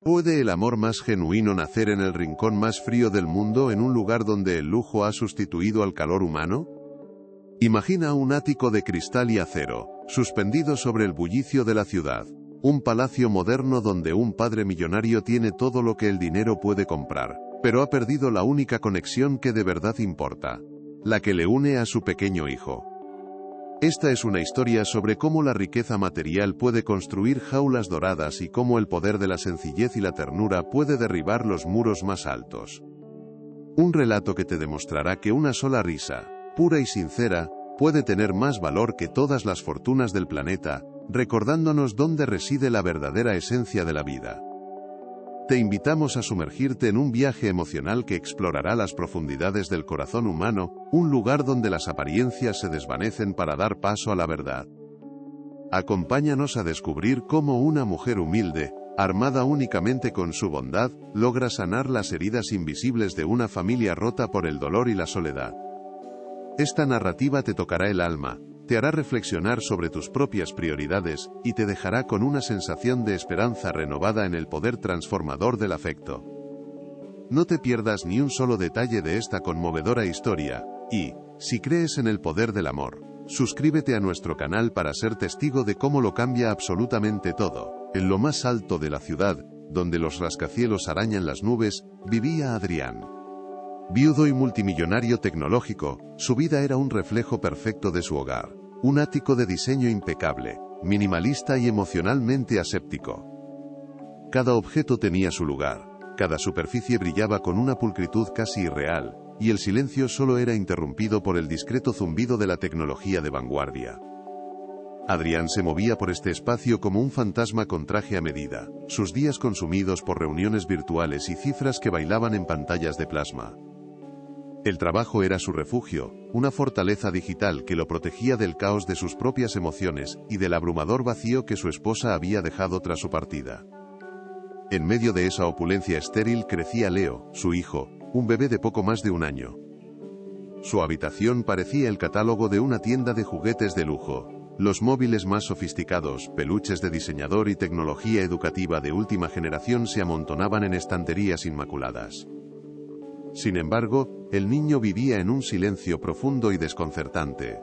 ¿Puede el amor más genuino nacer en el rincón más frío del mundo, en un lugar donde el lujo ha sustituido al calor humano? Imagina un ático de cristal y acero, suspendido sobre el bullicio de la ciudad. Un palacio moderno donde un padre millonario tiene todo lo que el dinero puede comprar, pero ha perdido la única conexión que de verdad importa, la que le une a su pequeño hijo. Esta es una historia sobre cómo la riqueza material puede construir jaulas doradas y cómo el poder de la sencillez y la ternura puede derribar los muros más altos. Un relato que te demostrará que una sola risa, pura y sincera, puede tener más valor que todas las fortunas del planeta, recordándonos dónde reside la verdadera esencia de la vida. Te invitamos a sumergirte en un viaje emocional que explorará las profundidades del corazón humano, un lugar donde las apariencias se desvanecen para dar paso a la verdad. Acompáñanos a descubrir cómo una mujer humilde, armada únicamente con su bondad, logra sanar las heridas invisibles de una familia rota por el dolor y la soledad. Esta narrativa te tocará el alma, te hará reflexionar sobre tus propias prioridades, y te dejará con una sensación de esperanza renovada en el poder transformador del afecto. No te pierdas ni un solo detalle de esta conmovedora historia, y, si crees en el poder del amor, suscríbete a nuestro canal para ser testigo de cómo lo cambia absolutamente todo. En lo más alto de la ciudad, donde los rascacielos arañan las nubes, vivía Adrián. Viudo y multimillonario tecnológico, su vida era un reflejo perfecto de su hogar. Un ático de diseño impecable, minimalista y emocionalmente aséptico. Cada objeto tenía su lugar, cada superficie brillaba con una pulcritud casi irreal, y el silencio solo era interrumpido por el discreto zumbido de la tecnología de vanguardia. Adrián se movía por este espacio como un fantasma con traje a medida, sus días consumidos por reuniones virtuales y cifras que bailaban en pantallas de plasma. El trabajo era su refugio, una fortaleza digital que lo protegía del caos de sus propias emociones y del abrumador vacío que su esposa había dejado tras su partida. En medio de esa opulencia estéril crecía Leo, su hijo, un bebé de poco más de un año. Su habitación parecía el catálogo de una tienda de juguetes de lujo. Los móviles más sofisticados, peluches de diseñador y tecnología educativa de última generación se amontonaban en estanterías inmaculadas. Sin embargo, el niño vivía en un silencio profundo y desconcertante.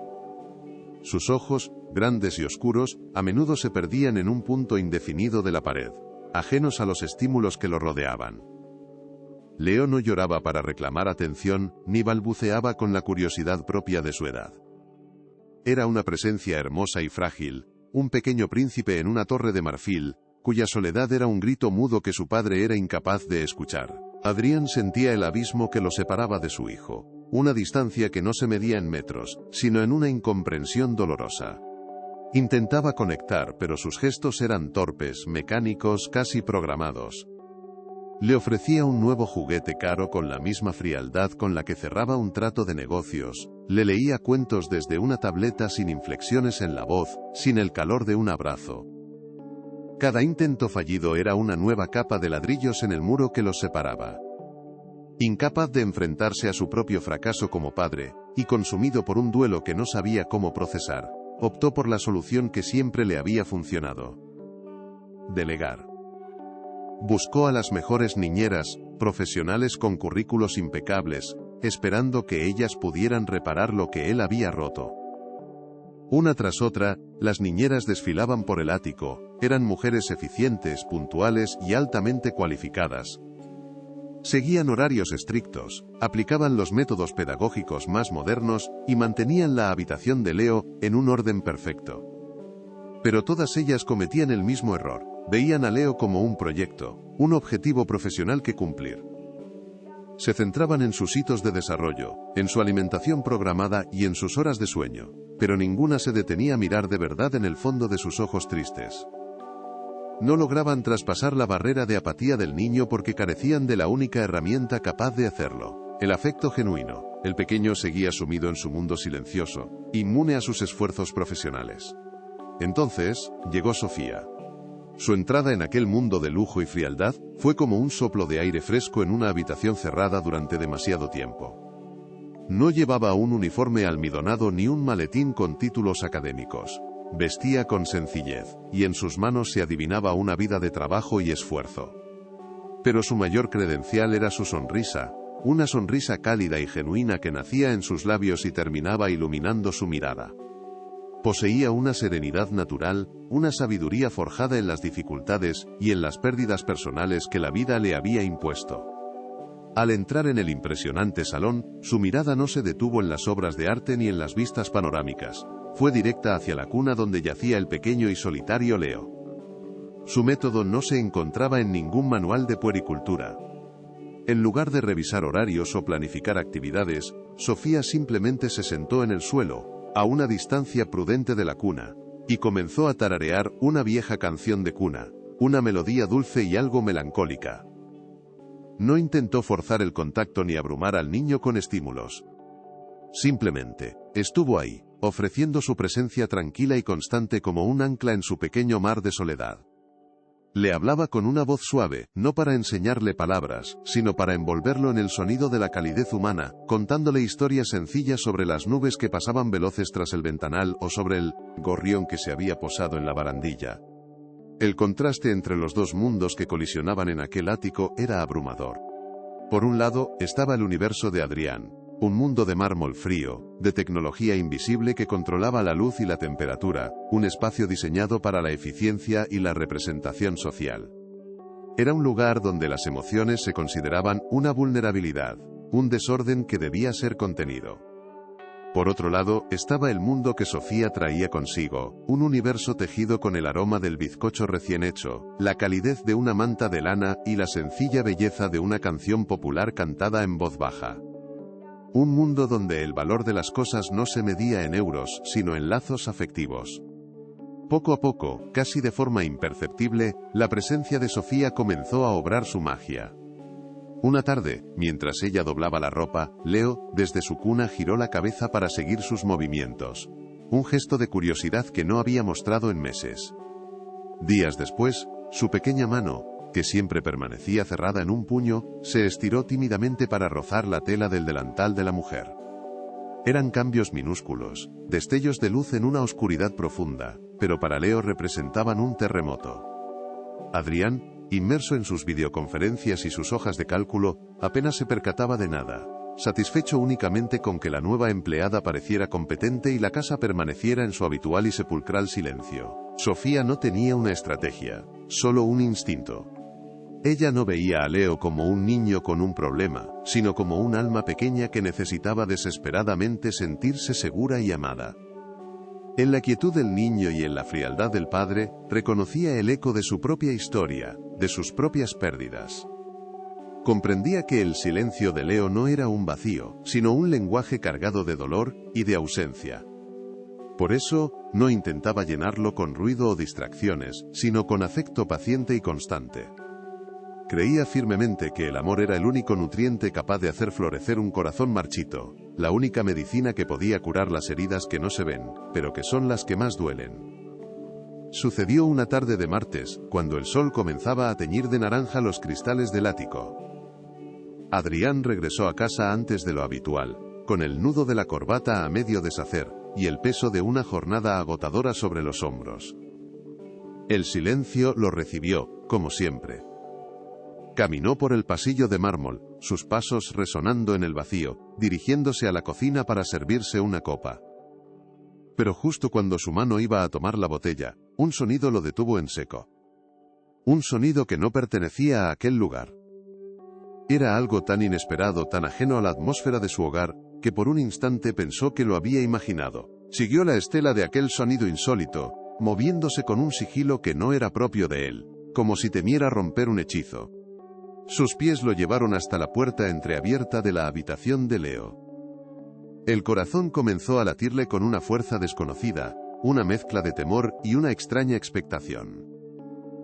Sus ojos, grandes y oscuros, a menudo se perdían en un punto indefinido de la pared, ajenos a los estímulos que lo rodeaban. Leo no lloraba para reclamar atención, ni balbuceaba con la curiosidad propia de su edad. Era una presencia hermosa y frágil, un pequeño príncipe en una torre de marfil, cuya soledad era un grito mudo que su padre era incapaz de escuchar. Adrián sentía el abismo que lo separaba de su hijo, una distancia que no se medía en metros, sino en una incomprensión dolorosa. Intentaba conectar, pero sus gestos eran torpes, mecánicos, casi programados. Le ofrecía un nuevo juguete caro con la misma frialdad con la que cerraba un trato de negocios, le leía cuentos desde una tableta sin inflexiones en la voz, sin el calor de un abrazo. Cada intento fallido era una nueva capa de ladrillos en el muro que los separaba. Incapaz de enfrentarse a su propio fracaso como padre, y consumido por un duelo que no sabía cómo procesar, optó por la solución que siempre le había funcionado: delegar. Buscó a las mejores niñeras, profesionales con currículos impecables, esperando que ellas pudieran reparar lo que él había roto. Una tras otra, las niñeras desfilaban por el ático, eran mujeres eficientes, puntuales y altamente cualificadas. Seguían horarios estrictos, aplicaban los métodos pedagógicos más modernos y mantenían la habitación de Leo en un orden perfecto. Pero todas ellas cometían el mismo error: veían a Leo como un proyecto, un objetivo profesional que cumplir. Se centraban en sus hitos de desarrollo, en su alimentación programada y en sus horas de sueño, pero ninguna se detenía a mirar de verdad en el fondo de sus ojos tristes. No lograban traspasar la barrera de apatía del niño porque carecían de la única herramienta capaz de hacerlo: el afecto genuino. El pequeño seguía sumido en su mundo silencioso, inmune a sus esfuerzos profesionales. Entonces, llegó Sofía. Su entrada en aquel mundo de lujo y frialdad fue como un soplo de aire fresco en una habitación cerrada durante demasiado tiempo. No llevaba un uniforme almidonado ni un maletín con títulos académicos. Vestía con sencillez, y en sus manos se adivinaba una vida de trabajo y esfuerzo. Pero su mayor credencial era su sonrisa, una sonrisa cálida y genuina que nacía en sus labios y terminaba iluminando su mirada. Poseía una serenidad natural, una sabiduría forjada en las dificultades y en las pérdidas personales que la vida le había impuesto. Al entrar en el impresionante salón, su mirada no se detuvo en las obras de arte ni en las vistas panorámicas. Fue directa hacia la cuna donde yacía el pequeño y solitario Leo. Su método no se encontraba en ningún manual de puericultura. En lugar de revisar horarios o planificar actividades, Sofía simplemente se sentó en el suelo, a una distancia prudente de la cuna, y comenzó a tararear una vieja canción de cuna, una melodía dulce y algo melancólica. No intentó forzar el contacto ni abrumar al niño con estímulos. Simplemente, estuvo ahí, ofreciendo su presencia tranquila y constante como un ancla en su pequeño mar de soledad. Le hablaba con una voz suave, no para enseñarle palabras, sino para envolverlo en el sonido de la calidez humana, contándole historias sencillas sobre las nubes que pasaban veloces tras el ventanal o sobre el gorrión que se había posado en la barandilla. El contraste entre los dos mundos que colisionaban en aquel ático era abrumador. Por un lado, estaba el universo de Adrián, un mundo de mármol frío, de tecnología invisible que controlaba la luz y la temperatura, un espacio diseñado para la eficiencia y la representación social. Era un lugar donde las emociones se consideraban una vulnerabilidad, un desorden que debía ser contenido. Por otro lado, estaba el mundo que Sofía traía consigo, un universo tejido con el aroma del bizcocho recién hecho, la calidez de una manta de lana y la sencilla belleza de una canción popular cantada en voz baja. Un mundo donde el valor de las cosas no se medía en euros, sino en lazos afectivos. Poco a poco, casi de forma imperceptible, la presencia de Sofía comenzó a obrar su magia. Una tarde, mientras ella doblaba la ropa, Leo, desde su cuna giró la cabeza para seguir sus movimientos. Un gesto de curiosidad que no había mostrado en meses. Días después, su pequeña mano, que siempre permanecía cerrada en un puño, se estiró tímidamente para rozar la tela del delantal de la mujer. Eran cambios minúsculos, destellos de luz en una oscuridad profunda, pero para Leo representaban un terremoto. Adrián, inmerso en sus videoconferencias y sus hojas de cálculo, apenas se percataba de nada, satisfecho únicamente con que la nueva empleada pareciera competente y la casa permaneciera en su habitual y sepulcral silencio. Sofía no tenía una estrategia, solo un instinto. Ella no veía a Leo como un niño con un problema, sino como un alma pequeña que necesitaba desesperadamente sentirse segura y amada. En la quietud del niño y en la frialdad del padre, reconocía el eco de su propia historia, de sus propias pérdidas. Comprendía que el silencio de Leo no era un vacío, sino un lenguaje cargado de dolor y de ausencia. Por eso, no intentaba llenarlo con ruido o distracciones, sino con afecto paciente y constante. Creía firmemente que el amor era el único nutriente capaz de hacer florecer un corazón marchito, la única medicina que podía curar las heridas que no se ven, pero que son las que más duelen. Sucedió una tarde de martes, cuando el sol comenzaba a teñir de naranja los cristales del ático. Adrián regresó a casa antes de lo habitual, con el nudo de la corbata a medio deshacer, y el peso de una jornada agotadora sobre los hombros. El silencio lo recibió, como siempre. Caminó por el pasillo de mármol, sus pasos resonando en el vacío, dirigiéndose a la cocina para servirse una copa. Pero justo cuando su mano iba a tomar la botella, un sonido lo detuvo en seco. Un sonido que no pertenecía a aquel lugar. Era algo tan inesperado, tan ajeno a la atmósfera de su hogar, que por un instante pensó que lo había imaginado. Siguió la estela de aquel sonido insólito, moviéndose con un sigilo que no era propio de él, como si temiera romper un hechizo. Sus pies lo llevaron hasta la puerta entreabierta de la habitación de Leo. El corazón comenzó a latirle con una fuerza desconocida, una mezcla de temor y una extraña expectación.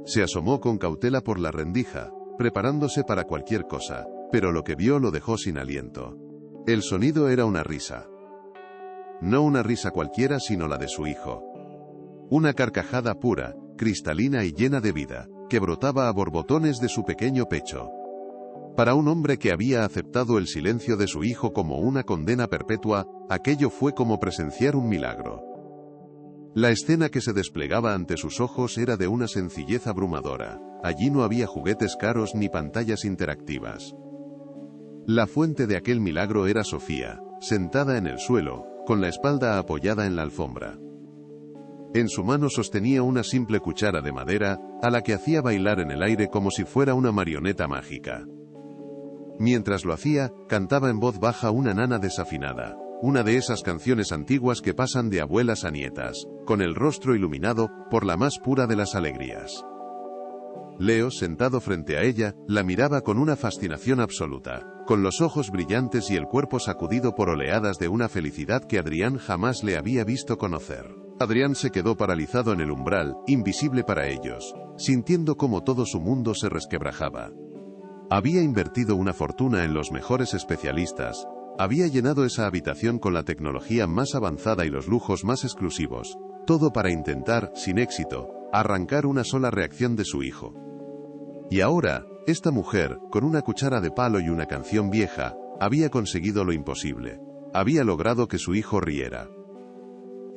Se asomó con cautela por la rendija, preparándose para cualquier cosa, pero lo que vio lo dejó sin aliento. El sonido era una risa. No una risa cualquiera, sino la de su hijo. Una carcajada pura, cristalina y llena de vida, que brotaba a borbotones de su pequeño pecho. Para un hombre que había aceptado el silencio de su hijo como una condena perpetua, aquello fue como presenciar un milagro. La escena que se desplegaba ante sus ojos era de una sencillez abrumadora. Allí no había juguetes caros ni pantallas interactivas. La fuente de aquel milagro era Sofía, sentada en el suelo, con la espalda apoyada en la alfombra. En su mano sostenía una simple cuchara de madera, a la que hacía bailar en el aire como si fuera una marioneta mágica. Mientras lo hacía, cantaba en voz baja una nana desafinada, una de esas canciones antiguas que pasan de abuelas a nietas, con el rostro iluminado por la más pura de las alegrías. Leo, sentado frente a ella, la miraba con una fascinación absoluta, con los ojos brillantes y el cuerpo sacudido por oleadas de una felicidad que Adrián jamás le había visto conocer. Adrián se quedó paralizado en el umbral, invisible para ellos, sintiendo cómo todo su mundo se resquebrajaba. Había invertido una fortuna en los mejores especialistas, había llenado esa habitación con la tecnología más avanzada y los lujos más exclusivos, todo para intentar, sin éxito, arrancar una sola reacción de su hijo. Y ahora, esta mujer, con una cuchara de palo y una canción vieja, había conseguido lo imposible. Había logrado que su hijo riera.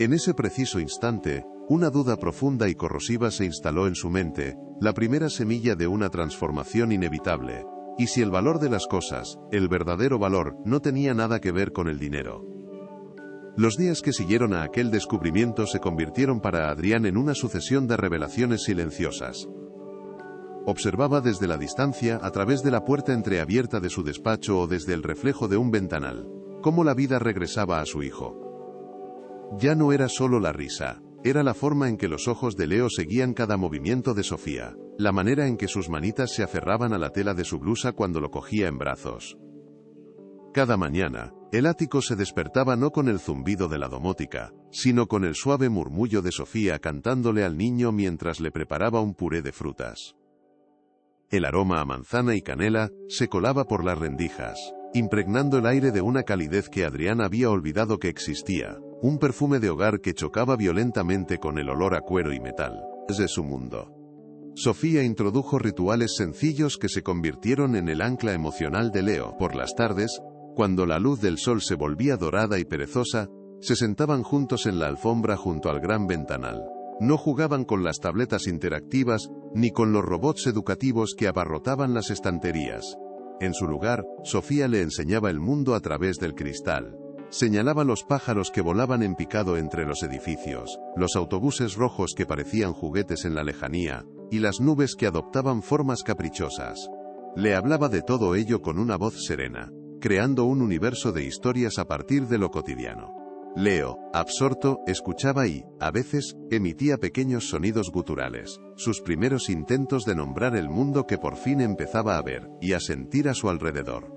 En ese preciso instante, una duda profunda y corrosiva se instaló en su mente, la primera semilla de una transformación inevitable. ¿Y si el valor de las cosas, el verdadero valor, no tenía nada que ver con el dinero? Los días que siguieron a aquel descubrimiento se convirtieron para Adrián en una sucesión de revelaciones silenciosas. Observaba desde la distancia, a través de la puerta entreabierta de su despacho o desde el reflejo de un ventanal, cómo la vida regresaba a su hijo. Ya no era solo la risa, era la forma en que los ojos de Leo seguían cada movimiento de Sofía, la manera en que sus manitas se aferraban a la tela de su blusa cuando lo cogía en brazos. Cada mañana, el ático se despertaba no con el zumbido de la domótica, sino con el suave murmullo de Sofía cantándole al niño mientras le preparaba un puré de frutas. El aroma a manzana y canela se colaba por las rendijas, impregnando el aire de una calidez que Adrián había olvidado que existía, un perfume de hogar que chocaba violentamente con el olor a cuero y metal de su mundo. Sofía introdujo rituales sencillos que se convirtieron en el ancla emocional de Leo. Por las tardes, cuando la luz del sol se volvía dorada y perezosa, se sentaban juntos en la alfombra junto al gran ventanal. No jugaban con las tabletas interactivas, ni con los robots educativos que abarrotaban las estanterías. En su lugar, Sofía le enseñaba el mundo a través del cristal. Señalaba los pájaros que volaban en picado entre los edificios, los autobuses rojos que parecían juguetes en la lejanía, y las nubes que adoptaban formas caprichosas. Le hablaba de todo ello con una voz serena, creando un universo de historias a partir de lo cotidiano. Leo, absorto, escuchaba y, a veces, emitía pequeños sonidos guturales, sus primeros intentos de nombrar el mundo que por fin empezaba a ver y a sentir a su alrededor.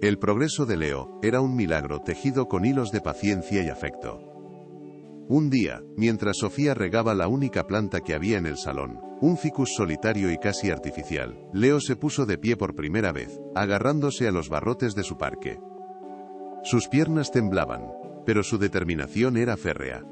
El progreso de Leo era un milagro tejido con hilos de paciencia y afecto. Un día, mientras Sofía regaba la única planta que había en el salón, un ficus solitario y casi artificial, Leo se puso de pie por primera vez, agarrándose a los barrotes de su parque. Sus piernas temblaban, pero su determinación era férrea.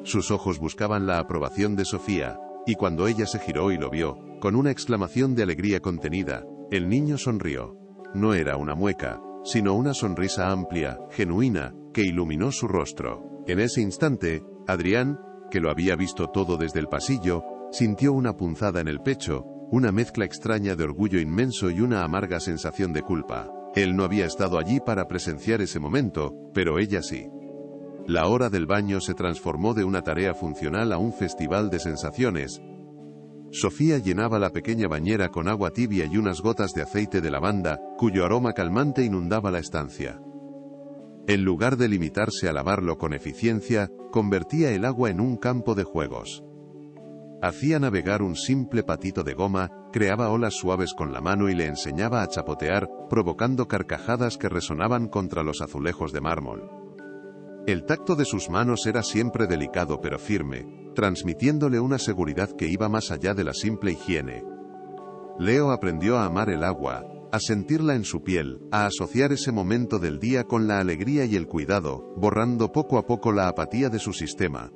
Sus ojos buscaban la aprobación de Sofía, y cuando ella se giró y lo vio, con una exclamación de alegría contenida, el niño sonrió. No era una mueca, sino una sonrisa amplia, genuina, que iluminó su rostro. En ese instante, Adrián, que lo había visto todo desde el pasillo, sintió una punzada en el pecho, una mezcla extraña de orgullo inmenso y una amarga sensación de culpa. Él no había estado allí para presenciar ese momento, pero ella sí. La hora del baño se transformó de una tarea funcional a un festival de sensaciones. Sofía llenaba la pequeña bañera con agua tibia y unas gotas de aceite de lavanda, cuyo aroma calmante inundaba la estancia. En lugar de limitarse a lavarlo con eficiencia, convertía el agua en un campo de juegos. Hacía navegar un simple patito de goma, creaba olas suaves con la mano y le enseñaba a chapotear, provocando carcajadas que resonaban contra los azulejos de mármol. El tacto de sus manos era siempre delicado pero firme, transmitiéndole una seguridad que iba más allá de la simple higiene. Leo aprendió a amar el agua, a sentirla en su piel, a asociar ese momento del día con la alegría y el cuidado, borrando poco a poco la apatía de su sistema.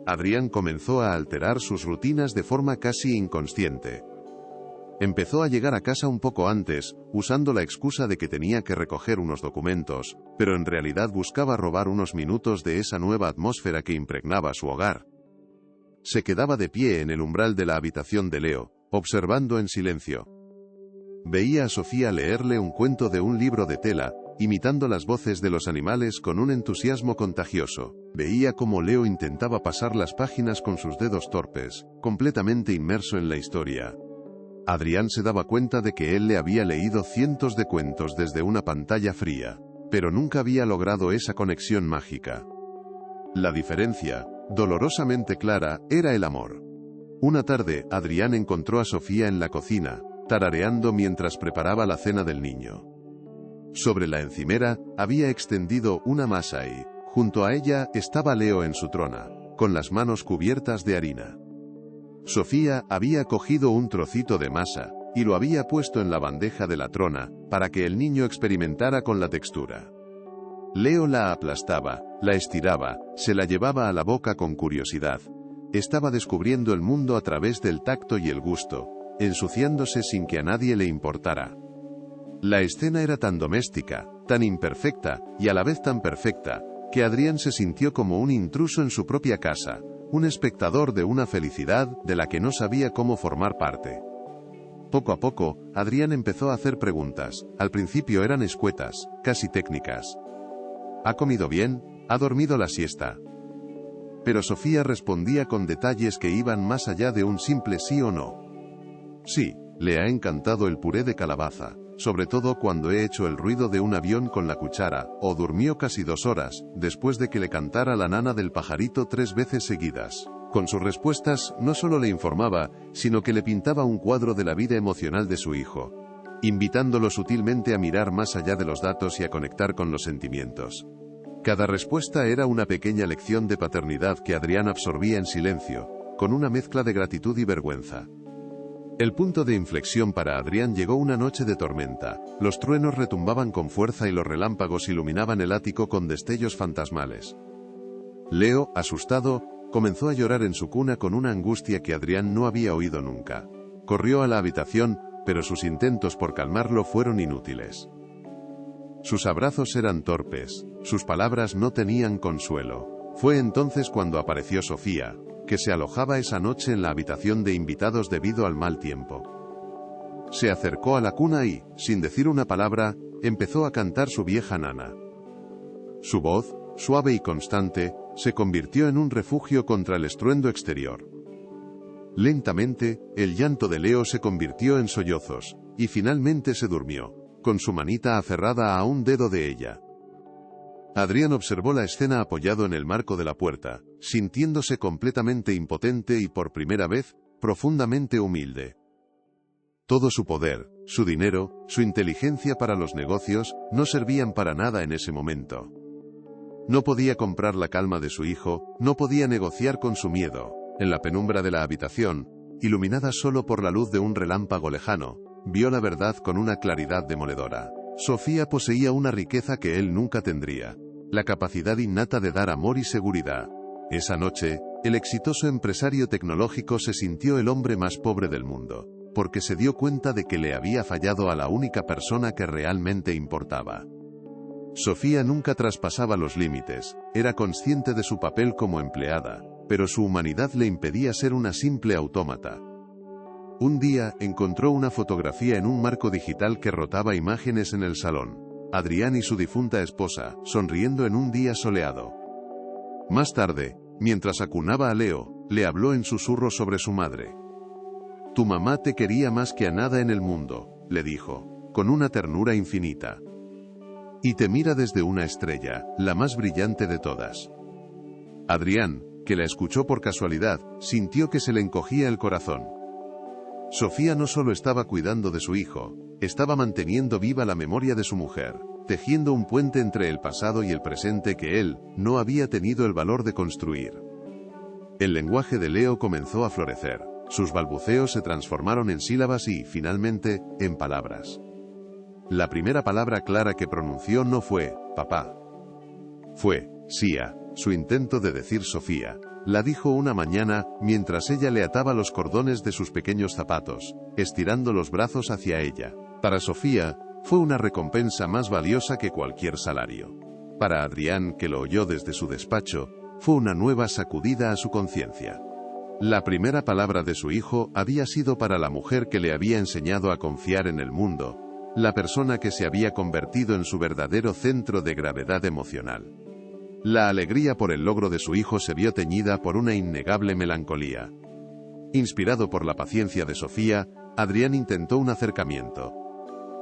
Adrián comenzó a alterar sus rutinas de forma casi inconsciente. Empezó a llegar a casa un poco antes, usando la excusa de que tenía que recoger unos documentos, pero en realidad buscaba robar unos minutos de esa nueva atmósfera que impregnaba su hogar. Se quedaba de pie en el umbral de la habitación de Leo, observando en silencio. Veía a Sofía leerle un cuento de un libro de tela, imitando las voces de los animales con un entusiasmo contagioso. Veía cómo Leo intentaba pasar las páginas con sus dedos torpes, completamente inmerso en la historia. Adrián se daba cuenta de que él le había leído cientos de cuentos desde una pantalla fría, pero nunca había logrado esa conexión mágica. La diferencia, dolorosamente clara, era el amor. Una tarde, Adrián encontró a Sofía en la cocina, tarareando mientras preparaba la cena del niño. Sobre la encimera, había extendido una masa y, junto a ella, estaba Leo en su trona, con las manos cubiertas de harina. Sofía había cogido un trocito de masa, y lo había puesto en la bandeja de la trona, para que el niño experimentara con la textura. Leo la aplastaba, la estiraba, se la llevaba a la boca con curiosidad. Estaba descubriendo el mundo a través del tacto y el gusto, ensuciándose sin que a nadie le importara. La escena era tan doméstica, tan imperfecta, y a la vez tan perfecta, que Adrián se sintió como un intruso en su propia casa, un espectador de una felicidad de la que no sabía cómo formar parte. Poco a poco, Adrián empezó a hacer preguntas. Al principio eran escuetas, casi técnicas. ¿Ha comido bien? ¿Ha dormido la siesta? Pero Sofía respondía con detalles que iban más allá de un simple sí o no. Sí, le ha encantado el puré de calabaza, sobre todo cuando he hecho el ruido de un avión con la cuchara, o durmió casi 2 horas, después de que le cantara la nana del pajarito 3 veces seguidas. Con sus respuestas, no solo le informaba, sino que le pintaba un cuadro de la vida emocional de su hijo, invitándolo sutilmente a mirar más allá de los datos y a conectar con los sentimientos. Cada respuesta era una pequeña lección de paternidad que Adrián absorbía en silencio, con una mezcla de gratitud y vergüenza. El punto de inflexión para Adrián llegó una noche de tormenta. Los truenos retumbaban con fuerza y los relámpagos iluminaban el ático con destellos fantasmales. Leo, asustado, comenzó a llorar en su cuna con una angustia que Adrián no había oído nunca. Corrió a la habitación, pero sus intentos por calmarlo fueron inútiles. Sus abrazos eran torpes, sus palabras no tenían consuelo. Fue entonces cuando apareció Sofía, que se alojaba esa noche en la habitación de invitados debido al mal tiempo. Se acercó a la cuna y, sin decir una palabra, empezó a cantar su vieja nana. Su voz, suave y constante, se convirtió en un refugio contra el estruendo exterior. Lentamente, el llanto de Leo se convirtió en sollozos, y finalmente se durmió, con su manita aferrada a un dedo de ella. Adrián observó la escena apoyado en el marco de la puerta, sintiéndose completamente impotente y por primera vez, profundamente humilde. Todo su poder, su dinero, su inteligencia para los negocios, no servían para nada en ese momento. No podía comprar la calma de su hijo, no podía negociar con su miedo. En la penumbra de la habitación, iluminada solo por la luz de un relámpago lejano, vio la verdad con una claridad demoledora. Sofía poseía una riqueza que él nunca tendría, la capacidad innata de dar amor y seguridad. Esa noche, el exitoso empresario tecnológico se sintió el hombre más pobre del mundo, porque se dio cuenta de que le había fallado a la única persona que realmente importaba. Sofía nunca traspasaba los límites, era consciente de su papel como empleada, pero su humanidad le impedía ser una simple autómata. Un día, encontró una fotografía en un marco digital que rotaba imágenes en el salón. Adrián y su difunta esposa, sonriendo en un día soleado. Más tarde, mientras acunaba a Leo, le habló en susurro sobre su madre. «Tu mamá te quería más que a nada en el mundo», le dijo, con una ternura infinita. «Y te mira desde una estrella, la más brillante de todas». Adrián, que la escuchó por casualidad, sintió que se le encogía el corazón. Sofía no solo estaba cuidando de su hijo, estaba manteniendo viva la memoria de su mujer, tejiendo un puente entre el pasado y el presente que él no había tenido el valor de construir. El lenguaje de Leo comenzó a florecer, sus balbuceos se transformaron en sílabas y, finalmente, en palabras. La primera palabra clara que pronunció no fue «papá». Fue Sia, su intento de decir Sofía, la dijo una mañana, mientras ella le ataba los cordones de sus pequeños zapatos, estirando los brazos hacia ella. Para Sofía, fue una recompensa más valiosa que cualquier salario. Para Adrián, que lo oyó desde su despacho, fue una nueva sacudida a su conciencia. La primera palabra de su hijo había sido para la mujer que le había enseñado a confiar en el mundo, la persona que se había convertido en su verdadero centro de gravedad emocional. La alegría por el logro de su hijo se vio teñida por una innegable melancolía. Inspirado por la paciencia de Sofía, Adrián intentó un acercamiento.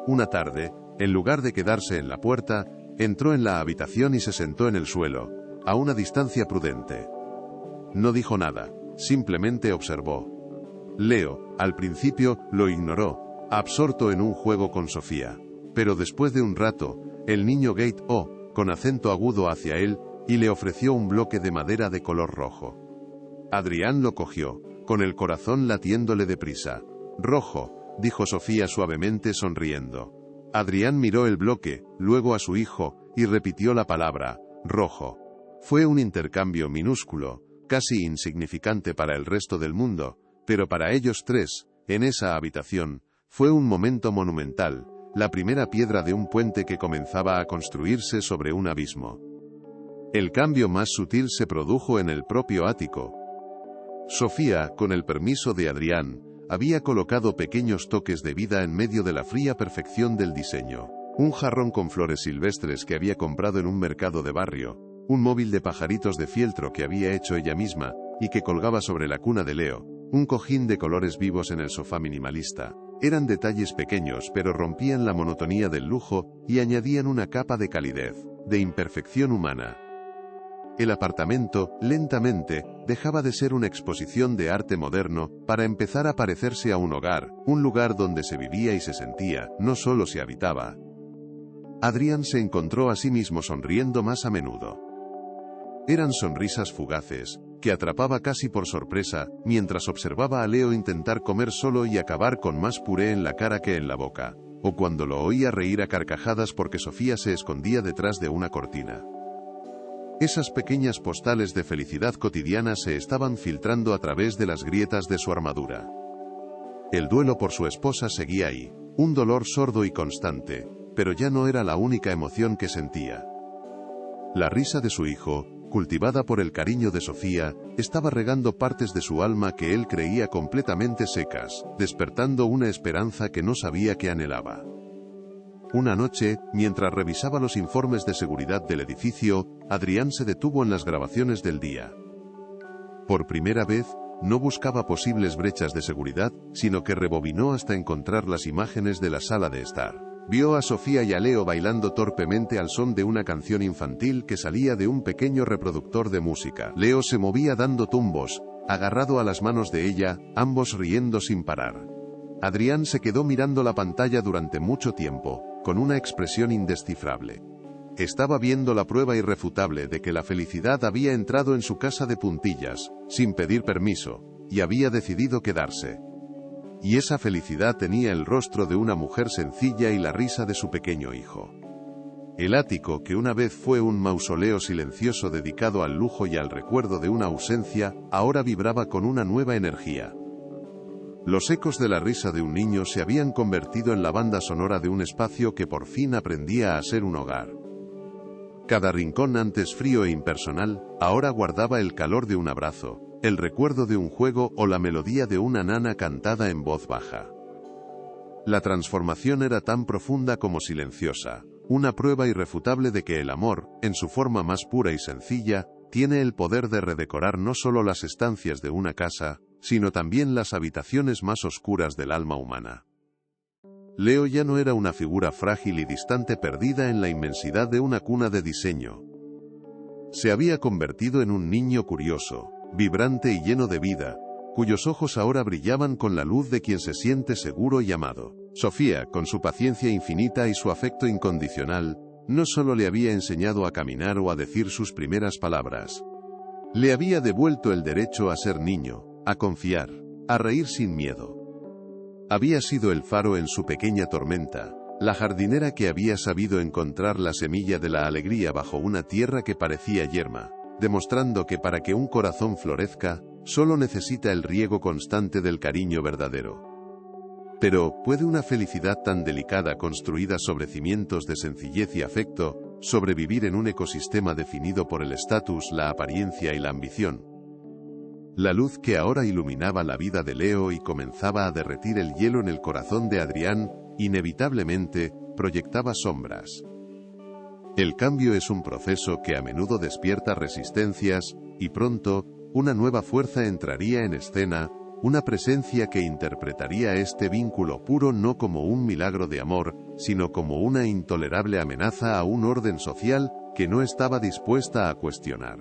Una tarde, en lugar de quedarse en la puerta, entró en la habitación y se sentó en el suelo, a una distancia prudente. No dijo nada, simplemente observó. Leo, al principio, lo ignoró, absorto en un juego con Sofía. Pero después de un rato, el niño gritó, con acento agudo hacia él, y le ofreció un bloque de madera de color rojo. Adrián lo cogió, con el corazón latiéndole deprisa. «Rojo», dijo Sofía suavemente sonriendo. Adrián miró el bloque, luego a su hijo, y repitió la palabra, «rojo». Fue un intercambio minúsculo, casi insignificante para el resto del mundo, pero para ellos tres, en esa habitación, fue un momento monumental, la primera piedra de un puente que comenzaba a construirse sobre un abismo. El cambio más sutil se produjo en el propio ático. Sofía, con el permiso de Adrián, había colocado pequeños toques de vida en medio de la fría perfección del diseño. Un jarrón con flores silvestres que había comprado en un mercado de barrio, un móvil de pajaritos de fieltro que había hecho ella misma, y que colgaba sobre la cuna de Leo, un cojín de colores vivos en el sofá minimalista. Eran detalles pequeños pero rompían la monotonía del lujo y añadían una capa de calidez, de imperfección humana. El apartamento, lentamente, dejaba de ser una exposición de arte moderno para empezar a parecerse a un hogar, un lugar donde se vivía y se sentía, no solo se habitaba. Adrián se encontró a sí mismo sonriendo más a menudo. Eran sonrisas fugaces, que atrapaba casi por sorpresa, mientras observaba a Leo intentar comer solo y acabar con más puré en la cara que en la boca, o cuando lo oía reír a carcajadas porque Sofía se escondía detrás de una cortina. Esas pequeñas postales de felicidad cotidiana se estaban filtrando a través de las grietas de su armadura. El duelo por su esposa seguía ahí, un dolor sordo y constante, pero ya no era la única emoción que sentía. La risa de su hijo, cultivada por el cariño de Sofía, estaba regando partes de su alma que él creía completamente secas, despertando una esperanza que no sabía que anhelaba. Una noche, mientras revisaba los informes de seguridad del edificio, Adrián se detuvo en las grabaciones del día. Por primera vez, no buscaba posibles brechas de seguridad, sino que rebobinó hasta encontrar las imágenes de la sala de estar. Vio a Sofía y a Leo bailando torpemente al son de una canción infantil que salía de un pequeño reproductor de música. Leo se movía dando tumbos, agarrado a las manos de ella, ambos riendo sin parar. Adrián se quedó mirando la pantalla durante mucho tiempo, con una expresión indescifrable. Estaba viendo la prueba irrefutable de que la felicidad había entrado en su casa de puntillas, sin pedir permiso, y había decidido quedarse. Y esa felicidad tenía el rostro de una mujer sencilla y la risa de su pequeño hijo. El ático, que una vez fue un mausoleo silencioso dedicado al lujo y al recuerdo de una ausencia, ahora vibraba con una nueva energía. Los ecos de la risa de un niño se habían convertido en la banda sonora de un espacio que por fin aprendía a ser un hogar. Cada rincón antes frío e impersonal, ahora guardaba el calor de un abrazo, el recuerdo de un juego o la melodía de una nana cantada en voz baja. La transformación era tan profunda como silenciosa, una prueba irrefutable de que el amor, en su forma más pura y sencilla, tiene el poder de redecorar no solo las estancias de una casa, sino también las habitaciones más oscuras del alma humana. Leo ya no era una figura frágil y distante perdida en la inmensidad de una cuna de diseño. Se había convertido en un niño curioso, vibrante y lleno de vida, cuyos ojos ahora brillaban con la luz de quien se siente seguro y amado. Sofía, con su paciencia infinita y su afecto incondicional, no solo le había enseñado a caminar o a decir sus primeras palabras. Le había devuelto el derecho a ser niño, a confiar, a reír sin miedo. Había sido el faro en su pequeña tormenta, La jardinera que había sabido encontrar la semilla de la alegría bajo una tierra que parecía yerma, demostrando que para que un corazón florezca, solo necesita el riego constante del cariño verdadero. Pero, ¿puede una felicidad tan delicada construida sobre cimientos de sencillez y afecto, sobrevivir en un ecosistema definido por el estatus, la apariencia y la ambición? La luz que ahora iluminaba la vida de Leo y comenzaba a derretir el hielo en el corazón de Adrián, inevitablemente, proyectaba sombras. El cambio es un proceso que a menudo despierta resistencias, y pronto, una nueva fuerza entraría en escena, una presencia que interpretaría este vínculo puro no como un milagro de amor, sino como una intolerable amenaza a un orden social que no estaba dispuesta a cuestionar.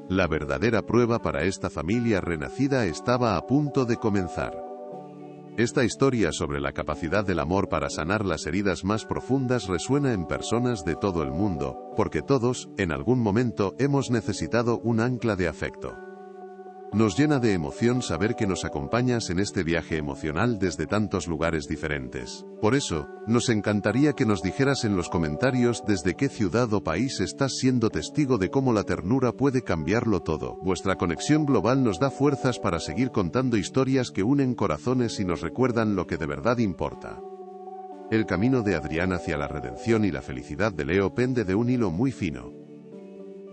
La verdadera prueba para esta familia renacida estaba a punto de comenzar. Esta historia sobre la capacidad del amor para sanar las heridas más profundas resuena en personas de todo el mundo, porque todos, en algún momento, hemos necesitado un ancla de afecto. Nos llena de emoción saber que nos acompañas en este viaje emocional desde tantos lugares diferentes. Por eso, nos encantaría que nos dijeras en los comentarios desde qué ciudad o país estás siendo testigo de cómo la ternura puede cambiarlo todo. Vuestra conexión global nos da fuerzas para seguir contando historias que unen corazones y nos recuerdan lo que de verdad importa. El camino de Adrián hacia la redención y la felicidad de Leo pende de un hilo muy fino.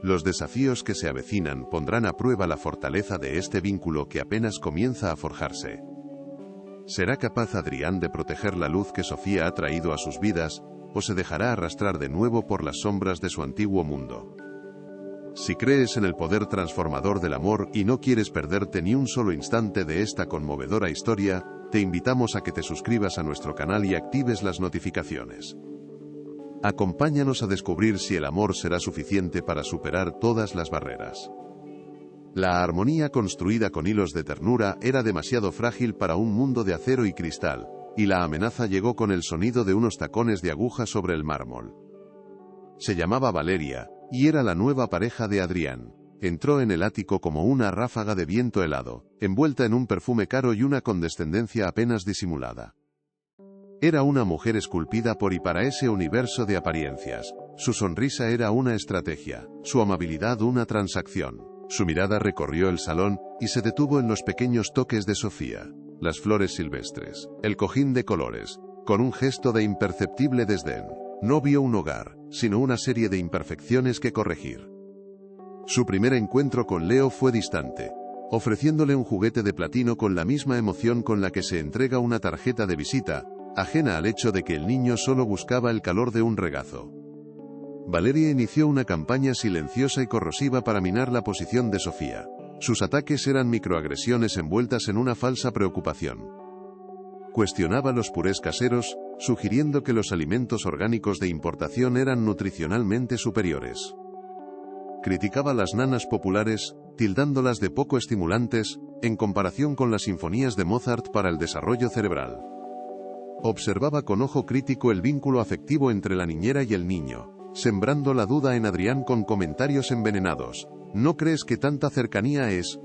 Los desafíos que se avecinan pondrán a prueba la fortaleza de este vínculo que apenas comienza a forjarse. ¿Será capaz Adrián de proteger la luz que Sofía ha traído a sus vidas, o se dejará arrastrar de nuevo por las sombras de su antiguo mundo? Si crees en el poder transformador del amor y no quieres perderte ni un solo instante de esta conmovedora historia, te invitamos a que te suscribas a nuestro canal y actives las notificaciones. Acompáñanos a descubrir si el amor será suficiente para superar todas las barreras. La armonía construida con hilos de ternura era demasiado frágil para un mundo de acero y cristal, y la amenaza llegó con el sonido de unos tacones de aguja sobre el mármol. Se llamaba Valeria, y era la nueva pareja de Adrián. Entró en el ático como una ráfaga de viento helado, envuelta en un perfume caro y una condescendencia apenas disimulada. Era una mujer esculpida por y para ese universo de apariencias. Su sonrisa era una estrategia, su amabilidad una transacción. Su mirada recorrió el salón, y se detuvo en los pequeños toques de Sofía, las flores silvestres, el cojín de colores, con un gesto de imperceptible desdén. No vio un hogar, sino una serie de imperfecciones que corregir. Su primer encuentro con Leo fue distante, ofreciéndole un juguete de platino con la misma emoción con la que se entrega una tarjeta de visita, ajena al hecho de que el niño solo buscaba el calor de un regazo. Valeria inició una campaña silenciosa y corrosiva para minar la posición de Sofía. Sus ataques eran microagresiones envueltas en una falsa preocupación. Cuestionaba los purés caseros, sugiriendo que los alimentos orgánicos de importación eran nutricionalmente superiores. Criticaba las nanas populares, tildándolas de poco estimulantes, en comparación con las sinfonías de Mozart para el desarrollo cerebral. Observaba con ojo crítico el vínculo afectivo entre la niñera y el niño, sembrando la duda en Adrián con comentarios envenenados. ¿No crees que tanta cercanía es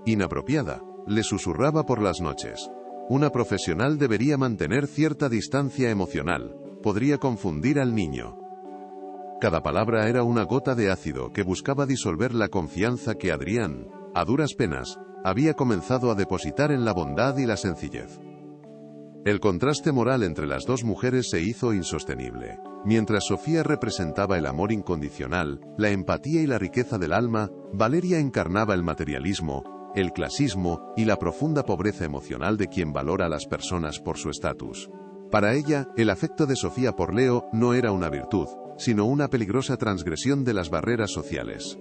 inapropiada?, le susurraba por las noches. Una profesional debería mantener cierta distancia emocional, podría confundir al niño. Cada palabra era una gota de ácido que buscaba disolver la confianza que Adrián, a duras penas, había comenzado a depositar en la bondad y la sencillez. El contraste moral entre las dos mujeres se hizo insostenible. Mientras Sofía representaba el amor incondicional, la empatía y la riqueza del alma, Valeria encarnaba el materialismo, el clasismo y la profunda pobreza emocional de quien valora a las personas por su estatus. Para ella, el afecto de Sofía por Leo no era una virtud, sino una peligrosa transgresión de las barreras sociales.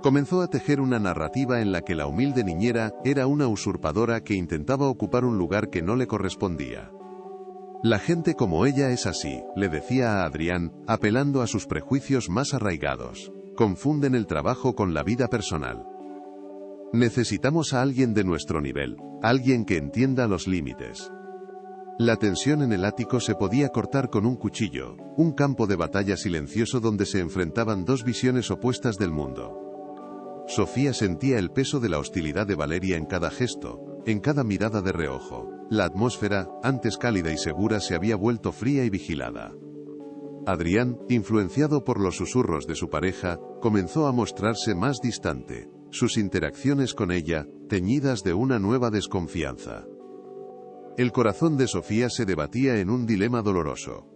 Comenzó a tejer una narrativa en la que la humilde niñera era una usurpadora que intentaba ocupar un lugar que no le correspondía. La gente como ella es así, le decía a Adrián, apelando a sus prejuicios más arraigados. Confunden el trabajo con la vida personal. Necesitamos a alguien de nuestro nivel, alguien que entienda los límites. La tensión en el ático se podía cortar con un cuchillo, un campo de batalla silencioso donde se enfrentaban dos visiones opuestas del mundo. Sofía sentía el peso de la hostilidad de Valeria en cada gesto, en cada mirada de reojo. La atmósfera, antes cálida y segura, se había vuelto fría y vigilada. Adrián, influenciado por los susurros de su pareja, comenzó a mostrarse más distante, sus interacciones con ella, teñidas de una nueva desconfianza. El corazón de Sofía se debatía en un dilema doloroso.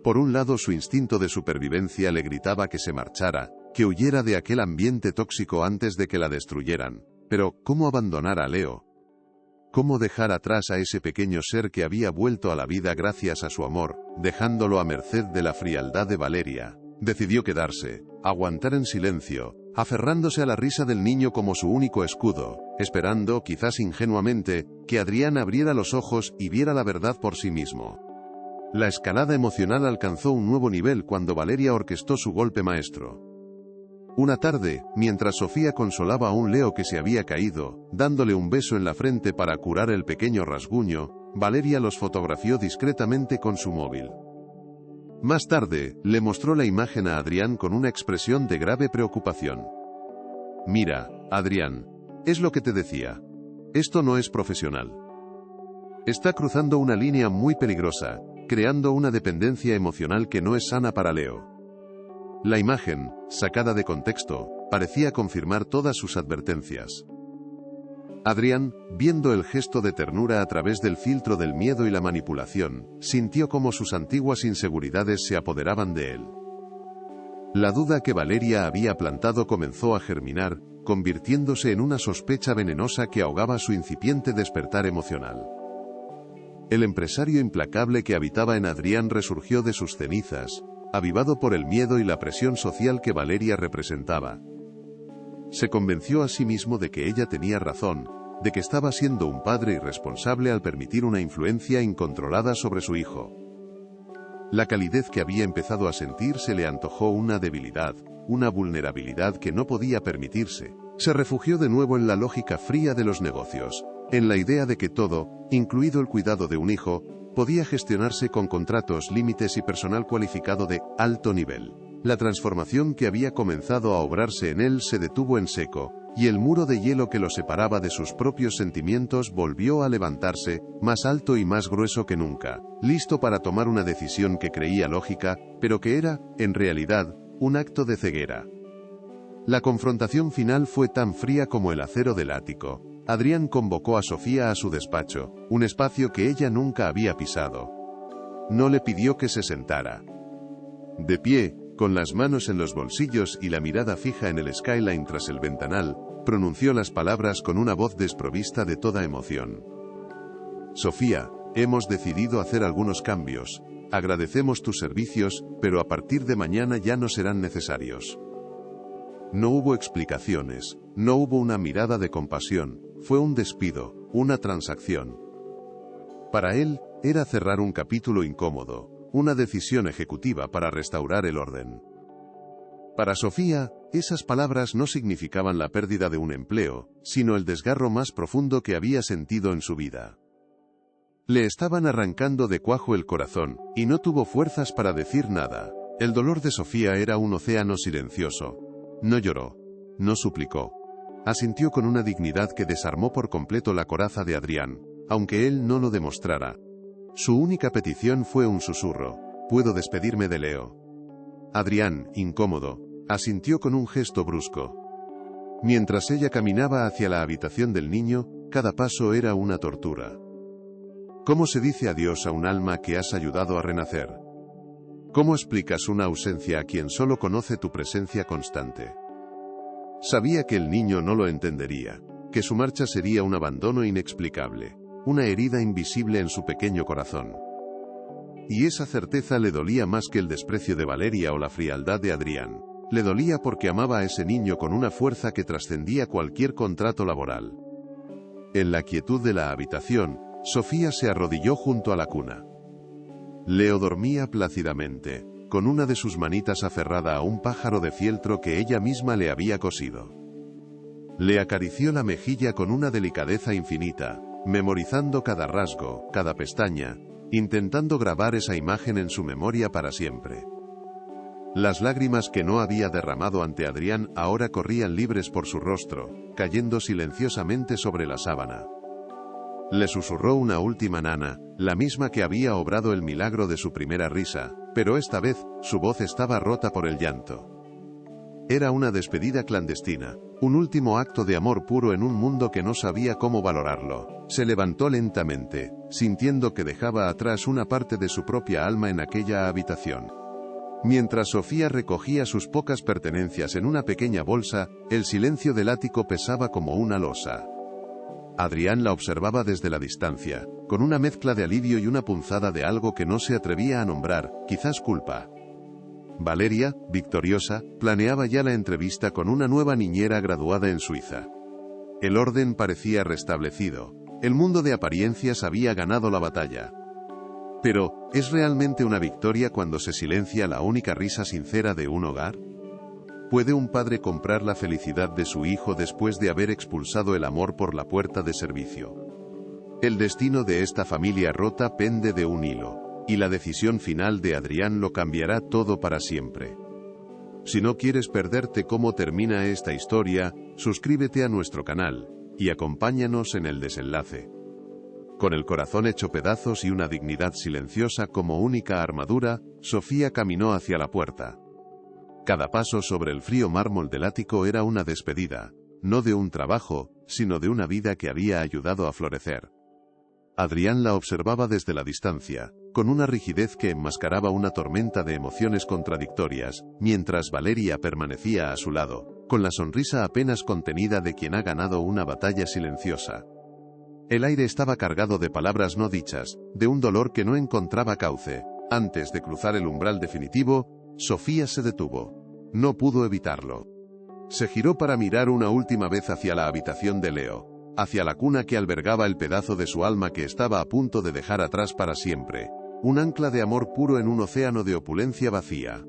Por un lado, su instinto de supervivencia le gritaba que se marchara, que huyera de aquel ambiente tóxico antes de que la destruyeran. Pero, ¿cómo abandonar a Leo? ¿Cómo dejar atrás a ese pequeño ser que había vuelto a la vida gracias a su amor, dejándolo a merced de la frialdad de Valeria? Decidió quedarse, aguantar en silencio, aferrándose a la risa del niño como su único escudo, esperando, quizás ingenuamente, que Adrián abriera los ojos y viera la verdad por sí mismo. La escalada emocional alcanzó un nuevo nivel cuando Valeria orquestó su golpe maestro. Una tarde, mientras Sofía consolaba a un Leo que se había caído, dándole un beso en la frente para curar el pequeño rasguño, Valeria los fotografió discretamente con su móvil. Más tarde, le mostró la imagen a Adrián con una expresión de grave preocupación. «Mira, Adrián, es lo que te decía. Esto no es profesional. Está cruzando una línea muy peligrosa, creando una dependencia emocional que no es sana para Leo». La imagen, sacada de contexto, parecía confirmar todas sus advertencias. Adrián, viendo el gesto de ternura a través del filtro del miedo y la manipulación, sintió cómo sus antiguas inseguridades se apoderaban de él. La duda que Valeria había plantado comenzó a germinar, convirtiéndose en una sospecha venenosa que ahogaba su incipiente despertar emocional. El empresario implacable que habitaba en Adrián resurgió de sus cenizas, avivado por el miedo y la presión social que Valeria representaba. Se convenció a sí mismo de que ella tenía razón, de que estaba siendo un padre irresponsable al permitir una influencia incontrolada sobre su hijo. La calidez que había empezado a sentir se le antojó una debilidad, una vulnerabilidad que no podía permitirse. Se refugió de nuevo en la lógica fría de los negocios, en la idea de que todo, incluido el cuidado de un hijo, podía gestionarse con contratos, límites y personal cualificado de alto nivel. La transformación que había comenzado a obrarse en él se detuvo en seco, y el muro de hielo que lo separaba de sus propios sentimientos volvió a levantarse, más alto y más grueso que nunca, listo para tomar una decisión que creía lógica, pero que era, en realidad, un acto de ceguera. La confrontación final fue tan fría como el acero del ático. Adrián convocó a Sofía a su despacho, un espacio que ella nunca había pisado. No le pidió que se sentara. De pie, con las manos en los bolsillos y la mirada fija en el skyline tras el ventanal, pronunció las palabras con una voz desprovista de toda emoción. «Sofía, hemos decidido hacer algunos cambios. Agradecemos tus servicios, pero a partir de mañana ya no serán necesarios». No hubo explicaciones, no hubo una mirada de compasión, fue un despido, una transacción. Para él, era cerrar un capítulo incómodo, una decisión ejecutiva para restaurar el orden. Para Sofía, esas palabras no significaban la pérdida de un empleo, sino el desgarro más profundo que había sentido en su vida. Le estaban arrancando de cuajo el corazón, y no tuvo fuerzas para decir nada. El dolor de Sofía era un océano silencioso. No lloró, no suplicó. Asintió con una dignidad que desarmó por completo la coraza de Adrián, aunque él no lo demostrara. Su única petición fue un susurro: «¿Puedo despedirme de Leo?». Adrián, incómodo, asintió con un gesto brusco. Mientras ella caminaba hacia la habitación del niño, cada paso era una tortura. ¿Cómo se dice adiós a un alma que has ayudado a renacer? ¿Cómo explicas una ausencia a quien solo conoce tu presencia constante? Sabía que el niño no lo entendería, que su marcha sería un abandono inexplicable, una herida invisible en su pequeño corazón. Y esa certeza le dolía más que el desprecio de Valeria o la frialdad de Adrián. Le dolía porque amaba a ese niño con una fuerza que trascendía cualquier contrato laboral. En la quietud de la habitación, Sofía se arrodilló junto a la cuna. Leo dormía plácidamente, con una de sus manitas aferrada a un pájaro de fieltro que ella misma le había cosido. Le acarició la mejilla con una delicadeza infinita, memorizando cada rasgo, cada pestaña, intentando grabar esa imagen en su memoria para siempre. Las lágrimas que no había derramado ante Adrián ahora corrían libres por su rostro, cayendo silenciosamente sobre la sábana. Le susurró una última nana, la misma que había obrado el milagro de su primera risa, pero esta vez, su voz estaba rota por el llanto. Era una despedida clandestina, un último acto de amor puro en un mundo que no sabía cómo valorarlo. Se levantó lentamente, sintiendo que dejaba atrás una parte de su propia alma en aquella habitación. Mientras Sofía recogía sus pocas pertenencias en una pequeña bolsa, el silencio del ático pesaba como una losa. Adrián la observaba desde la distancia, con una mezcla de alivio y una punzada de algo que no se atrevía a nombrar, quizás culpa. Valeria, victoriosa, planeaba ya la entrevista con una nueva niñera graduada en Suiza. El orden parecía restablecido. El mundo de apariencias había ganado la batalla. Pero, ¿es realmente una victoria cuando se silencia la única risa sincera de un hogar? ¿Puede un padre comprar la felicidad de su hijo después de haber expulsado el amor por la puerta de servicio? El destino de esta familia rota pende de un hilo. Y la decisión final de Adrián lo cambiará todo para siempre. Si no quieres perderte cómo termina esta historia, suscríbete a nuestro canal, y acompáñanos en el desenlace. Con el corazón hecho pedazos y una dignidad silenciosa como única armadura, Sofía caminó hacia la puerta. Cada paso sobre el frío mármol del ático era una despedida, no de un trabajo, sino de una vida que había ayudado a florecer. Adrián la observaba desde la distancia, con una rigidez que enmascaraba una tormenta de emociones contradictorias, mientras Valeria permanecía a su lado, con la sonrisa apenas contenida de quien ha ganado una batalla silenciosa. El aire estaba cargado de palabras no dichas, de un dolor que no encontraba cauce. Antes de cruzar el umbral definitivo, Sofía se detuvo. No pudo evitarlo. Se giró para mirar una última vez hacia la habitación de Leo, hacia la cuna que albergaba el pedazo de su alma que estaba a punto de dejar atrás para siempre, un ancla de amor puro en un océano de opulencia vacía.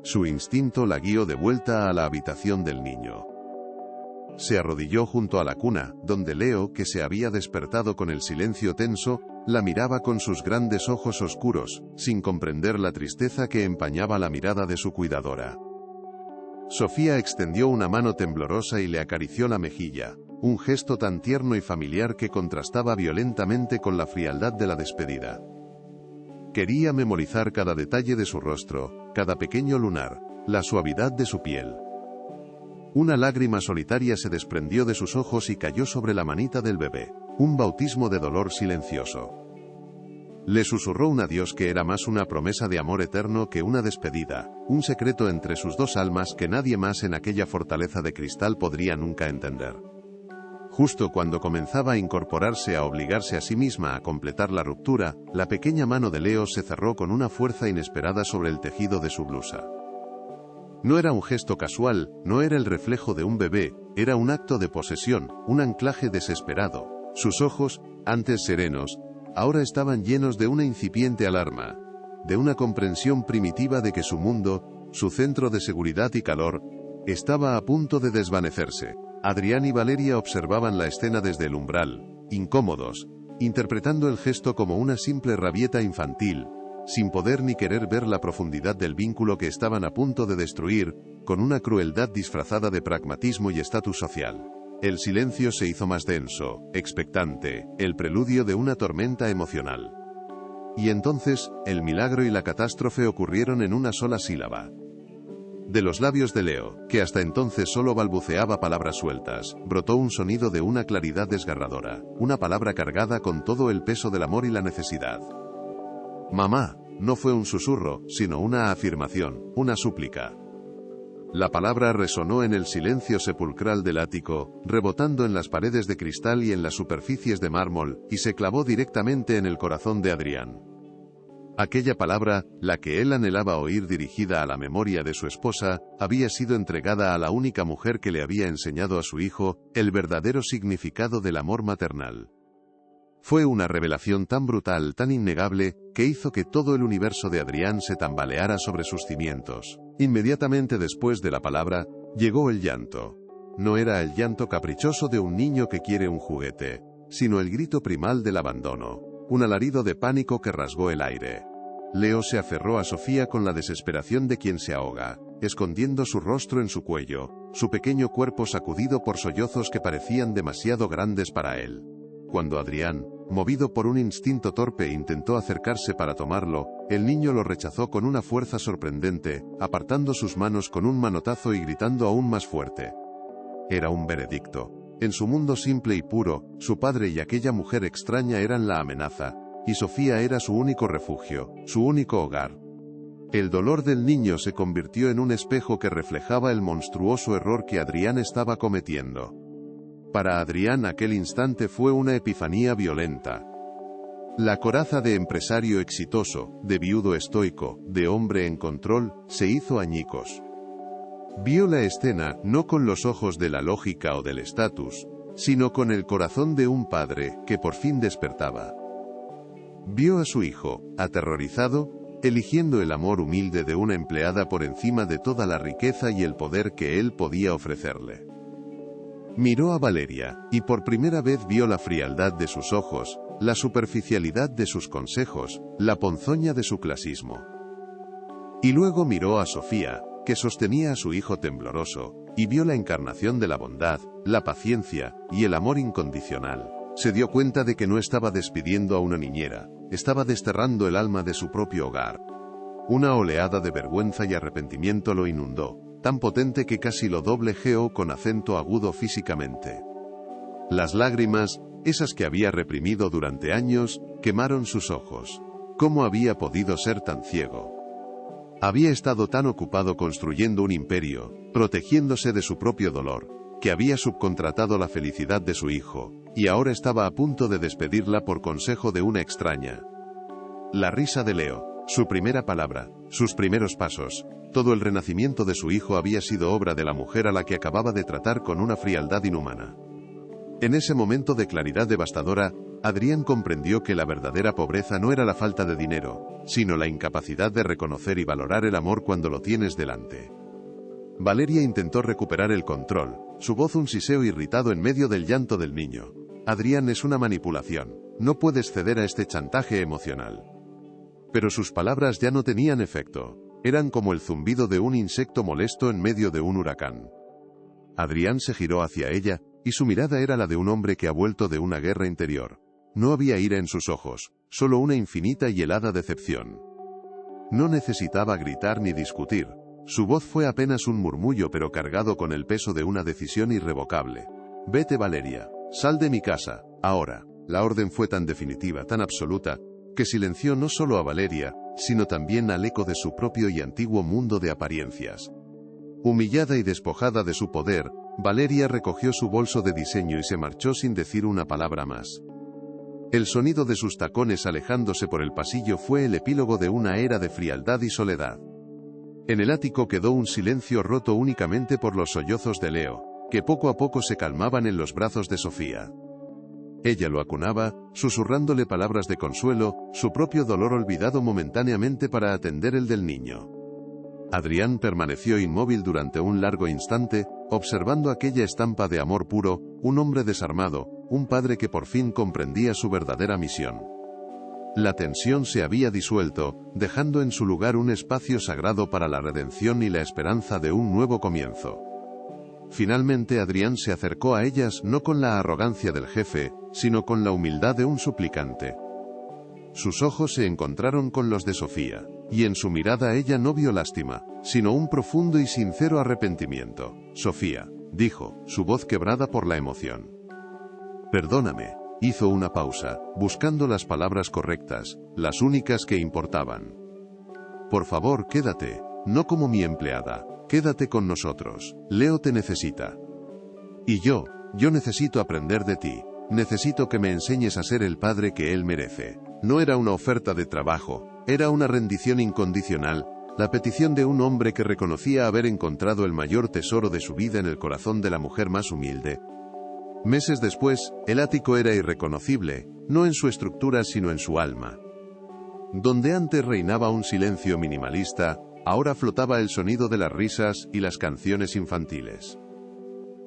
Su instinto la guió de vuelta a la habitación del niño. Se arrodilló junto a la cuna, donde Leo, que se había despertado con el silencio tenso, la miraba con sus grandes ojos oscuros, sin comprender la tristeza que empañaba la mirada de su cuidadora. Sofía extendió una mano temblorosa y le acarició la mejilla, un gesto tan tierno y familiar que contrastaba violentamente con la frialdad de la despedida. Quería memorizar cada detalle de su rostro, cada pequeño lunar, la suavidad de su piel. Una lágrima solitaria se desprendió de sus ojos y cayó sobre la manita del bebé, un bautismo de dolor silencioso. Le susurró un adiós que era más una promesa de amor eterno que una despedida, un secreto entre sus dos almas que nadie más en aquella fortaleza de cristal podría nunca entender. Justo cuando comenzaba a incorporarse a obligarse a sí misma a completar la ruptura, la pequeña mano de Leo se cerró con una fuerza inesperada sobre el tejido de su blusa. No era un gesto casual, no era el reflejo de un bebé, era un acto de posesión, un anclaje desesperado. Sus ojos, antes serenos, ahora estaban llenos de una incipiente alarma, de una comprensión primitiva de que su mundo, su centro de seguridad y calor, estaba a punto de desvanecerse. Adrián y Valeria observaban la escena desde el umbral, incómodos, interpretando el gesto como una simple rabieta infantil, sin poder ni querer ver la profundidad del vínculo que estaban a punto de destruir, con una crueldad disfrazada de pragmatismo y estatus social. El silencio se hizo más denso, expectante, el preludio de una tormenta emocional. Y entonces, el milagro y la catástrofe ocurrieron en una sola sílaba. De los labios de Leo, que hasta entonces solo balbuceaba palabras sueltas, brotó un sonido de una claridad desgarradora, una palabra cargada con todo el peso del amor y la necesidad. Mamá, no fue un susurro, sino una afirmación, una súplica. La palabra resonó en el silencio sepulcral del ático, rebotando en las paredes de cristal y en las superficies de mármol, y se clavó directamente en el corazón de Adrián. Aquella palabra, la que él anhelaba oír dirigida a la memoria de su esposa, había sido entregada a la única mujer que le había enseñado a su hijo el verdadero significado del amor maternal. Fue una revelación tan brutal, tan innegable, que hizo que todo el universo de Adrián se tambaleara sobre sus cimientos. Inmediatamente después de la palabra, llegó el llanto. No era el llanto caprichoso de un niño que quiere un juguete, sino el grito primal del abandono, un alarido de pánico que rasgó el aire. Leo se aferró a Sofía con la desesperación de quien se ahoga, escondiendo su rostro en su cuello, su pequeño cuerpo sacudido por sollozos que parecían demasiado grandes para él. Cuando Adrián, movido por un instinto torpe, intentó acercarse para tomarlo, el niño lo rechazó con una fuerza sorprendente, apartando sus manos con un manotazo y gritando aún más fuerte. Era un veredicto. En su mundo simple y puro, su padre y aquella mujer extraña eran la amenaza, y Sofía era su único refugio, su único hogar. El dolor del niño se convirtió en un espejo que reflejaba el monstruoso error que Adrián estaba cometiendo. Para Adrián aquel instante fue una epifanía violenta. La coraza de empresario exitoso, de viudo estoico, de hombre en control, se hizo añicos. Vio la escena no con los ojos de la lógica o del estatus, sino con el corazón de un padre que por fin despertaba. Vio a su hijo, aterrorizado, eligiendo el amor humilde de una empleada por encima de toda la riqueza y el poder que él podía ofrecerle. Miró a Valeria, y por primera vez vio la frialdad de sus ojos, la superficialidad de sus consejos, la ponzoña de su clasismo. Y luego miró a Sofía, que sostenía a su hijo tembloroso, y vio la encarnación de la bondad, la paciencia, y el amor incondicional. Se dio cuenta de que no estaba despidiendo a una niñera, estaba desterrando el alma de su propio hogar. Una oleada de vergüenza y arrepentimiento lo inundó, tan potente que casi lo doblegeó con acento agudo físicamente. Las lágrimas, esas que había reprimido durante años, quemaron sus ojos. ¿Cómo había podido ser tan ciego? Había estado tan ocupado construyendo un imperio, protegiéndose de su propio dolor, que había subcontratado la felicidad de su hijo, y ahora estaba a punto de despedirla por consejo de una extraña. La risa de Leo, su primera palabra, sus primeros pasos, todo el renacimiento de su hijo había sido obra de la mujer a la que acababa de tratar con una frialdad inhumana. En ese momento de claridad devastadora, Adrián comprendió que la verdadera pobreza no era la falta de dinero, sino la incapacidad de reconocer y valorar el amor cuando lo tienes delante. Valeria intentó recuperar el control, su voz un siseo irritado en medio del llanto del niño. Adrián, es una manipulación, no puedes ceder a este chantaje emocional. Pero sus palabras ya no tenían efecto, eran como el zumbido de un insecto molesto en medio de un huracán. Adrián se giró hacia ella, y su mirada era la de un hombre que ha vuelto de una guerra interior. No había ira en sus ojos, solo una infinita y helada decepción. No necesitaba gritar ni discutir. Su voz fue apenas un murmullo pero cargado con el peso de una decisión irrevocable. Vete, Valeria, sal de mi casa, ahora. La orden fue tan definitiva, tan absoluta, que silenció no solo a Valeria, sino también al eco de su propio y antiguo mundo de apariencias. Humillada y despojada de su poder, Valeria recogió su bolso de diseño y se marchó sin decir una palabra más. El sonido de sus tacones alejándose por el pasillo fue el epílogo de una era de frialdad y soledad. En el ático quedó un silencio roto únicamente por los sollozos de Leo, que poco a poco se calmaban en los brazos de Sofía. Ella lo acunaba, susurrándole palabras de consuelo, su propio dolor olvidado momentáneamente para atender el del niño. Adrián permaneció inmóvil durante un largo instante, observando aquella estampa de amor puro, un hombre desarmado, un padre que por fin comprendía su verdadera misión. La tensión se había disuelto, dejando en su lugar un espacio sagrado para la redención y la esperanza de un nuevo comienzo. Finalmente Adrián se acercó a ellas no con la arrogancia del jefe, sino con la humildad de un suplicante. Sus ojos se encontraron con los de Sofía, y en su mirada ella no vio lástima, sino un profundo y sincero arrepentimiento. Sofía, dijo, su voz quebrada por la emoción. Perdóname, hizo una pausa, buscando las palabras correctas, las únicas que importaban. Por favor, quédate, no como mi empleada, quédate con nosotros, Leo te necesita. Y yo necesito aprender de ti, necesito que me enseñes a ser el padre que él merece. No era una oferta de trabajo, era una rendición incondicional, la petición de un hombre que reconocía haber encontrado el mayor tesoro de su vida en el corazón de la mujer más humilde. Meses después, el ático era irreconocible, no en su estructura sino en su alma. Donde antes reinaba un silencio minimalista, ahora flotaba el sonido de las risas y las canciones infantiles.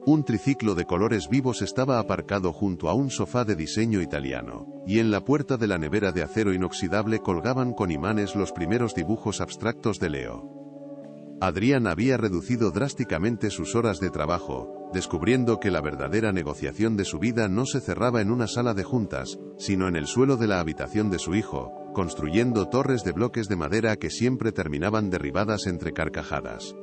Un triciclo de colores vivos estaba aparcado junto a un sofá de diseño italiano, y en la puerta de la nevera de acero inoxidable colgaban con imanes los primeros dibujos abstractos de Leo. Adrián había reducido drásticamente sus horas de trabajo, descubriendo que la verdadera negociación de su vida no se cerraba en una sala de juntas, sino en el suelo de la habitación de su hijo, construyendo torres de bloques de madera que siempre terminaban derribadas entre carcajadas.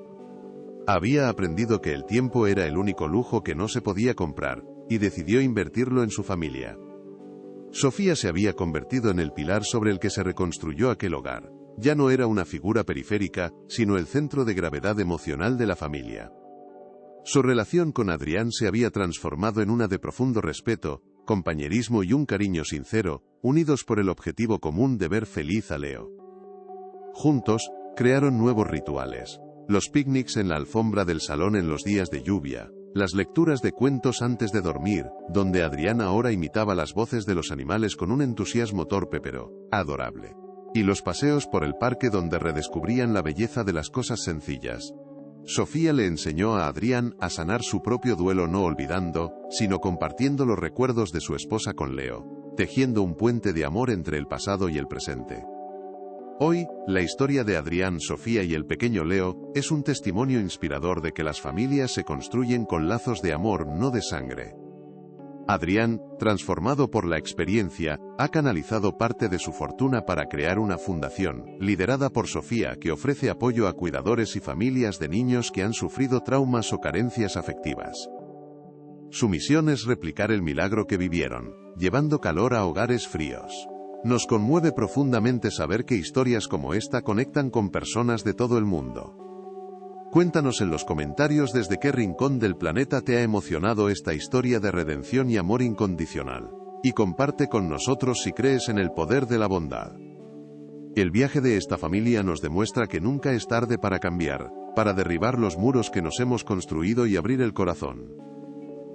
Había aprendido que el tiempo era el único lujo que no se podía comprar, y decidió invertirlo en su familia. Sofía se había convertido en el pilar sobre el que se reconstruyó aquel hogar. Ya no era una figura periférica, sino el centro de gravedad emocional de la familia. Su relación con Adrián se había transformado en una de profundo respeto, compañerismo y un cariño sincero, unidos por el objetivo común de ver feliz a Leo. Juntos, crearon nuevos rituales. Los picnics en la alfombra del salón en los días de lluvia, las lecturas de cuentos antes de dormir, donde Adrián ahora imitaba las voces de los animales con un entusiasmo torpe pero adorable. Y los paseos por el parque donde redescubrían la belleza de las cosas sencillas. Sofía le enseñó a Adrián a sanar su propio duelo no olvidando, sino compartiendo los recuerdos de su esposa con Leo, tejiendo un puente de amor entre el pasado y el presente. Hoy, la historia de Adrián, Sofía y el pequeño Leo es un testimonio inspirador de que las familias se construyen con lazos de amor, no de sangre. Adrián, transformado por la experiencia, ha canalizado parte de su fortuna para crear una fundación, liderada por Sofía, que ofrece apoyo a cuidadores y familias de niños que han sufrido traumas o carencias afectivas. Su misión es replicar el milagro que vivieron, llevando calor a hogares fríos. Nos conmueve profundamente saber que historias como esta conectan con personas de todo el mundo. Cuéntanos en los comentarios desde qué rincón del planeta te ha emocionado esta historia de redención y amor incondicional. Y comparte con nosotros si crees en el poder de la bondad. El viaje de esta familia nos demuestra que nunca es tarde para cambiar, para derribar los muros que nos hemos construido y abrir el corazón.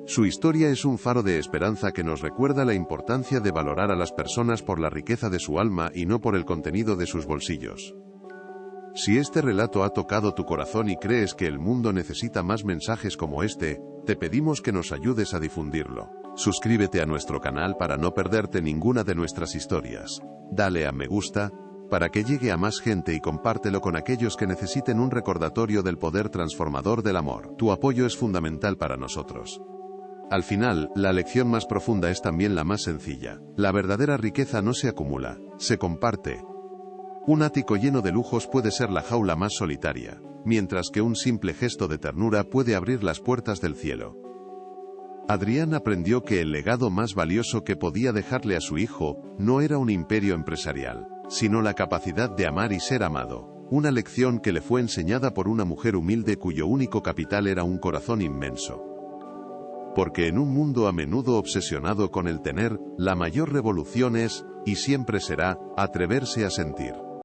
Su historia es un faro de esperanza que nos recuerda la importancia de valorar a las personas por la riqueza de su alma y no por el contenido de sus bolsillos. Si este relato ha tocado tu corazón y crees que el mundo necesita más mensajes como este, te pedimos que nos ayudes a difundirlo. Suscríbete a nuestro canal para no perderte ninguna de nuestras historias. Dale a me gusta, para que llegue a más gente y compártelo con aquellos que necesiten un recordatorio del poder transformador del amor. Tu apoyo es fundamental para nosotros. Al final, la lección más profunda es también la más sencilla. La verdadera riqueza no se acumula, se comparte. Un ático lleno de lujos puede ser la jaula más solitaria, mientras que un simple gesto de ternura puede abrir las puertas del cielo. Adrián aprendió que el legado más valioso que podía dejarle a su hijo no era un imperio empresarial, sino la capacidad de amar y ser amado, una lección que le fue enseñada por una mujer humilde cuyo único capital era un corazón inmenso. Porque en un mundo a menudo obsesionado con el tener, la mayor revolución es, y siempre será, atreverse a sentir.